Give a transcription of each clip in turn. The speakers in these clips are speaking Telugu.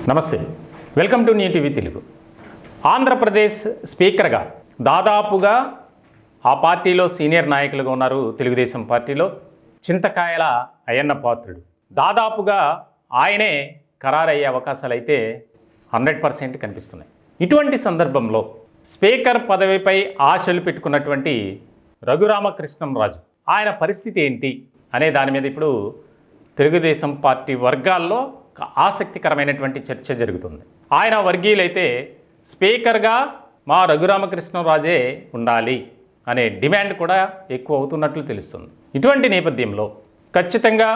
నమస్తే, welcome to new TV Telugu. Andhra Pradesh స్పీకర్గా దాదాపుగా ఆ పార్టీలో సీనియర్ నాయకులుగా ఉన్నారు. తెలుగుదేశం పార్టీలో చింతకాయల అయ్యన్న పాత్రుడు. దాదాపుగా ఆయనే ఖరారయ్యే అవకాశాలు అయితే 100% కనిపిస్తున్నాయి. ఇటువంటి సందర్భంలో స్పీకర్ పదవిపై ఆశలు పెట్టుకున్నటువంటి రఘురామకృష్ణంరాజు ఆయన పరిస్థితి ఏంటి అనే దాని మీద ఇప్పుడు తెలుగుదేశం పార్టీ వర్గాల్లో ఆసక్తికరమైనటువంటి చర్చ జరుగుతుంది. ఆయన వర్గీయులైతే స్పీకర్గా మా రఘురామకృష్ణంరాజే ఉండాలి అనే డిమాండ్ కూడా ఎక్కువ అవుతున్నట్లు తెలుస్తుంది. ఇటువంటి నేపథ్యంలో ఖచ్చితంగా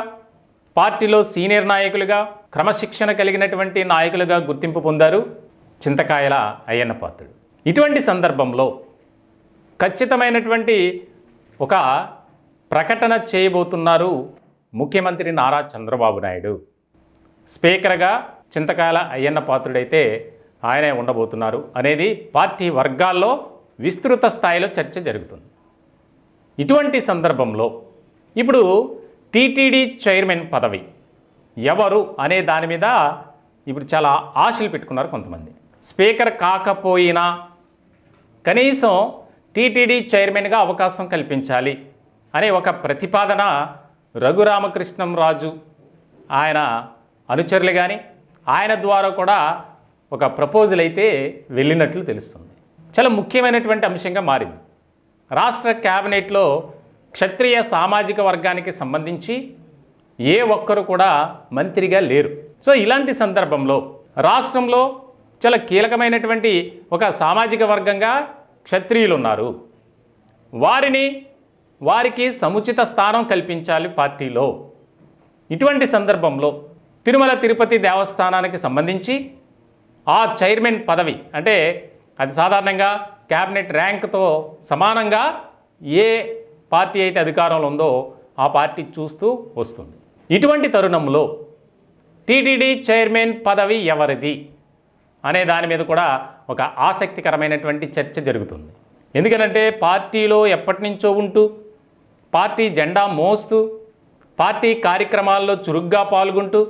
పార్టీలో సీనియర్ నాయకులుగా క్రమశిక్షణ కలిగినటువంటి నాయకులుగా గుర్తింపు పొందారు చింతకాయల అయ్యన్న పాత్రుడు. ఇటువంటి సందర్భంలో ఖచ్చితమైనటువంటి ఒక ప్రకటన చేయబోతున్నారు ముఖ్యమంత్రి నారా చంద్రబాబు నాయుడు. స్పీకర్గా చింతకాయల అయ్యన్న పాత్రుడైతే ఆయనే ఉండబోతున్నారు అనేది పార్టీ వర్గాల్లో విస్తృత స్థాయిలో చర్చ జరుగుతుంది. ఇటువంటి సందర్భంలో ఇప్పుడు టీటీడీ చైర్మన్ పదవి ఎవరు అనే దాని మీద ఇప్పుడు చాలా ఆశలు పెట్టుకున్నారు కొంతమంది. స్పీకర్ కాకపోయినా కనీసం టీటీడీ చైర్మన్గా అవకాశం కల్పించాలి అనే ఒక ప్రతిపాదన రఘురామకృష్ణంరాజు ఆయన అనుచరులు కానీ ఆయన ద్వారా కూడా ఒక ప్రపోజల్ అయితే వెళ్ళినట్లు తెలుస్తుంది. చాలా ముఖ్యమైనటువంటి అంశంగా మారింది. రాష్ట్ర క్యాబినెట్లో క్షత్రియ సామాజిక వర్గానికి సంబంధించి ఏ ఒక్కరు కూడా మంత్రిగా లేరు. సో ఇలాంటి సందర్భంలో రాష్ట్రంలో చాలా కీలకమైనటువంటి ఒక సామాజిక వర్గంగా క్షత్రియులు ఉన్నారు. వారికి సముచిత స్థానం కల్పించాలి పార్టీలో. ఇటువంటి సందర్భంలో తిరుమల తిరుపతి దేవస్థానానికి సంబంధించి ఆ చైర్మన్ పదవి అంటే అది సాధారణంగా క్యాబినెట్ ర్యాంక్తో సమానంగా ఏ పార్టీ అయితే అధికారంలో ఉందో ఆ పార్టీ చూస్తూ వస్తుంది. ఇటువంటి తరుణంలో టీటీడీ చైర్మన్ పదవి ఎవరిది అనే దాని మీద కూడా ఒక ఆసక్తికరమైనటువంటి చర్చ జరుగుతుంది. ఎందుకంటే పార్టీలో ఎప్పటి నుంచో ఉంటూ పార్టీ జెండా మోస్తూ పార్టీ కార్యక్రమాల్లో చురుగ్గా పాల్గొంటూ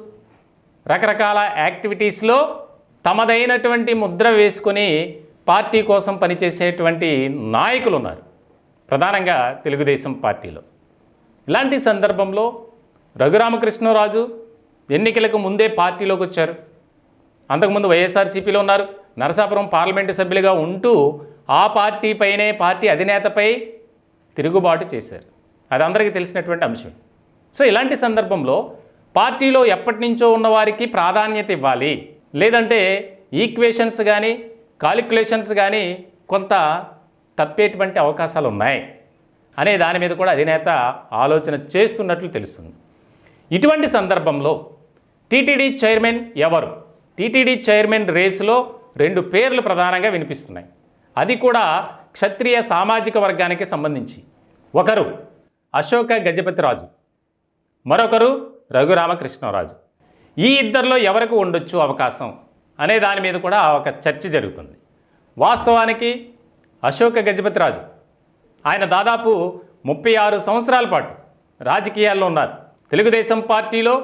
రకరకాల యాక్టివిటీస్లో తమదైనటువంటి ముద్ర వేసుకొని పార్టీ కోసం పనిచేసేటువంటి నాయకులు ఉన్నారు, ప్రధానంగా తెలుగుదేశం పార్టీలో. ఇలాంటి సందర్భంలో రఘురామకృష్ణరాజు ఎన్నికలకు ముందే పార్టీలోకి వచ్చారు. అంతకుముందు వైఎస్ఆర్సీపీలో ఉన్నారు. నరసాపురం పార్లమెంటు సభ్యులుగా ఉంటూ ఆ పార్టీపైనే పార్టీ అధినేతపై తిరుగుబాటు చేశారు. అది అందరికీ తెలిసినటువంటి అంశం. సో ఇలాంటి సందర్భంలో పార్టీలో ఎప్పటి నుంచో ఉన్నవారికి ప్రాధాన్యత ఇవ్వాలి, లేదంటే ఈక్వేషన్స్ కానీ కాలిక్యులేషన్స్ కానీ కొంత తప్పేటువంటి అవకాశాలు ఉన్నాయి అనే దాని మీద కూడా అధినేత ఆలోచన చేస్తున్నట్లు తెలుస్తుంది. ఇటువంటి సందర్భంలో టీటీడీ చైర్మన్ ఎవరు? టీటీడీ చైర్మన్ రేసులో 2 పేర్లు ప్రధానంగా వినిపిస్తున్నాయి. అది కూడా క్షత్రియ సామాజిక వర్గానికి సంబంధించి. ఒకరు అశోక గజపతిరాజు, మరొకరు రఘురామకృష్ణరాజు. ఈ ఇద్దరిలో ఎవరికి ఉండొచ్చు అవకాశం అనే దాని మీద కూడా ఒక చర్చ జరుగుతుంది. వాస్తవానికి అశోక గజపతిరాజు ఆయన దాదాపు 36 సంవత్సరాల పాటు రాజకీయాల్లో ఉన్నారు. తెలుగుదేశం పార్టీలో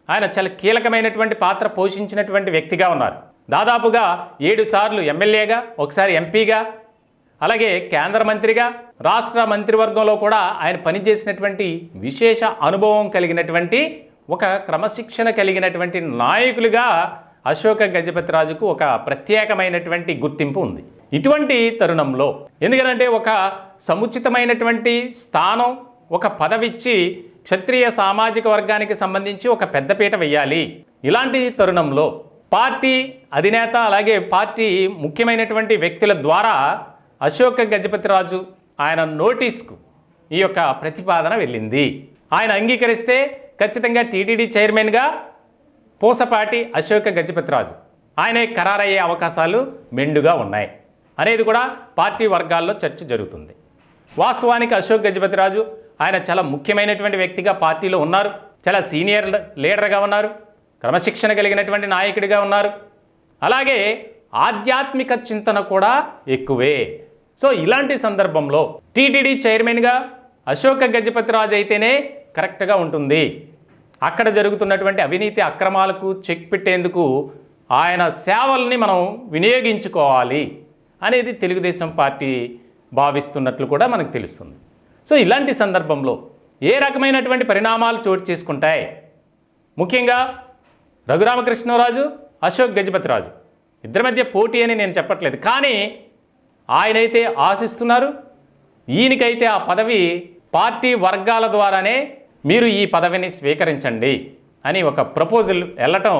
ఆయన చాలా కీలకమైనటువంటి పాత్ర పోషించినటువంటి వ్యక్తిగా ఉన్నారు. దాదాపుగా 7 సార్లు ఎమ్మెల్యేగా, ఒకసారి ఎంపీగా, అలాగే కేంద్ర మంత్రిగా, రాష్ట్ర మంత్రివర్గంలో కూడా ఆయన పనిచేసినటువంటి విశేష అనుభవం కలిగినటువంటి ఒక క్రమశిక్షణ కలిగినటువంటి నాయకులుగా అశోక గజపతిరాజుకు ఒక ప్రత్యేకమైనటువంటి గుర్తింపు ఉంది. ఇటువంటి తరుణంలో ఎందుకంటే ఒక సముచితమైనటువంటి స్థానం, ఒక పదవిచ్చి క్షత్రియ సామాజిక వర్గానికి సంబంధించి ఒక పెద్దపీట వేయాలి. ఇలాంటి తరుణంలో పార్టీ అధినేత అలాగే పార్టీ ముఖ్యమైనటువంటి వ్యక్తుల ద్వారా అశోక గజపతిరాజు ఆయన నోటీస్కు ఈ యొక్క ప్రతిపాదన వెళ్ళింది. ఆయన అంగీకరిస్తే ఖచ్చితంగా టీటీడీ చైర్మన్గా పూసపాటి అశోక గజపతిరాజు ఆయనే ఖరారయ్యే అవకాశాలు మెండుగా ఉన్నాయి అనేది కూడా పార్టీ వర్గాల్లో చర్చ జరుగుతుంది. వాస్తవానికి అశోక్ గజపతిరాజు ఆయన చాలా ముఖ్యమైనటువంటి వ్యక్తిగా పార్టీలో ఉన్నారు. చాలా సీనియర్ లీడర్గా ఉన్నారు. క్రమశిక్షణ కలిగినటువంటి నాయకుడిగా ఉన్నారు. అలాగే ఆధ్యాత్మిక చింతన కూడా ఎక్కువే. సో ఇలాంటి సందర్భంలో టీటీడీ చైర్మన్గా అశోక గజపతిరాజు అయితేనే కరెక్ట్గా ఉంటుంది. అక్కడ జరుగుతున్నటువంటి అవినీతి అక్రమాలకు చెక్ పెట్టేందుకు ఆయన సేవల్ని మనం వినియోగించుకోవాలి అనేది తెలుగుదేశం పార్టీ భావిస్తున్నట్లు కూడా మనకు తెలుస్తుంది. సో ఇలాంటి సందర్భంలో ఏ రకమైనటువంటి పరిణామాలు చోటు చేసుకుంటాయి? ముఖ్యంగా రఘురామకృష్ణరాజు, అశోక్ గజపతిరాజు ఇద్దరి మధ్య పోటీ అని నేను చెప్పట్లేదు, కానీ ఆయనైతే ఆశిస్తున్నారు, ఈయనకైతే ఆ పదవి పార్టీ వర్గాల ద్వారానే మీరు ఈ పదవిని స్వీకరించండి అని ఒక ప్రపోజల్ వెళ్ళటం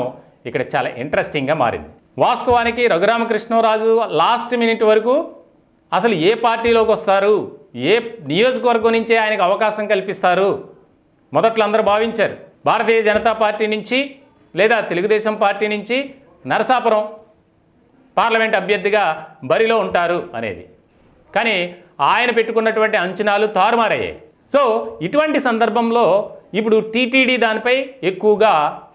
ఇక్కడ చాలా ఇంట్రెస్టింగ్గా మారింది. వాస్తవానికి రఘురామకృష్ణరాజు లాస్ట్ మినిట్ వరకు అసలు ఏ పార్టీలోకి వస్తారు, ఏ నియోజకవర్గం నుంచే ఆయనకు అవకాశం కల్పిస్తారు మొదట్లో అందరూ భావించారు. భారతీయ జనతా పార్టీ నుంచి లేదా తెలుగుదేశం పార్టీ నుంచి నరసాపురం పార్లమెంట్ అభ్యర్థిగా బరిలో ఉంటారు అనేది, కానీ ఆయన పెట్టుకున్నటువంటి అంచనాలు తారుమారయ్యాయి. సో ఇటువంటి సందర్భంలో ఇప్పుడు టీటీడీ దానిపై ఎక్కువగా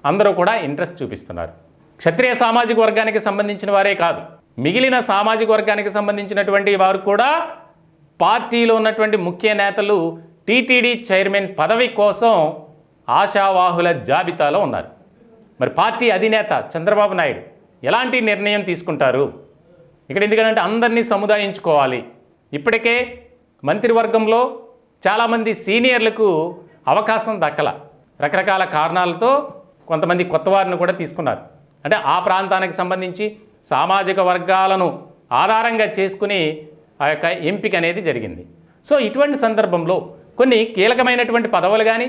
అందరూ కూడా ఇంట్రెస్ట్ చూపిస్తున్నారు. క్షత్రియ సామాజిక వర్గానికి సంబంధించిన వారే కాదు, మిగిలిన సామాజిక వర్గానికి సంబంధించినటువంటి వారు కూడా పార్టీలో ఉన్నటువంటి ముఖ్య నేతలు టీటీడీ చైర్మన్ పదవి కోసం ఆశావాహుల జాబితాలో ఉన్నారు. మరి పార్టీ అధినేత చంద్రబాబు నాయుడు ఎలాంటి నిర్ణయం తీసుకుంటారు? ఇక్కడ ఎందుకంటే అందరినీ సముదాయించుకోవాలి. ఇప్పటికే మంత్రివర్గంలో చాలామంది సీనియర్లకు అవకాశం దక్కల, రకరకాల కారణాలతో కొంతమంది కొత్త వారిని కూడా తీసుకున్నారు. అంటే ఆ ప్రాంతానికి సంబంధించి సామాజిక వర్గాలను ఆధారంగా చేసుకుని ఆ యొక్క ఎంపిక అనేది జరిగింది. సో ఇటువంటి సందర్భంలో కొన్ని కీలకమైనటువంటి పదవులు కానీ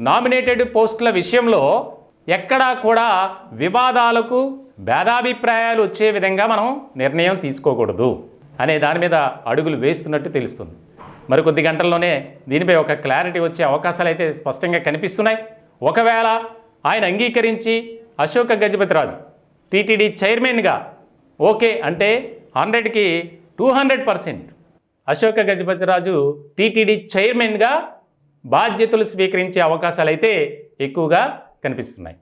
నామినేటెడ్ పోస్టుల విషయంలో ఎక్కడా కూడా వివాదాలకు భేదాభిప్రాయాలు వచ్చే విధంగా మనం నిర్ణయం తీసుకోకూడదు అనే దాని మీద అడుగులు వేస్తున్నట్టు తెలుస్తుంది. మరికొద్ది గంటల్లోనే దీనిపై ఒక క్లారిటీ వచ్చే అవకాశాలు అయితే స్పష్టంగా కనిపిస్తున్నాయి. ఒకవేళ ఆయన అంగీకరించి అశోక గజపతిరాజు టీటీడీ చైర్మన్గా ఓకే అంటే 100కి 200% అశోక గజపతిరాజు టీటీడీ చైర్మన్గా బాధ్యతలు స్వీకరించే అవకాశాలు అయితే ఎక్కువగా కనిపిస్తున్నాయి.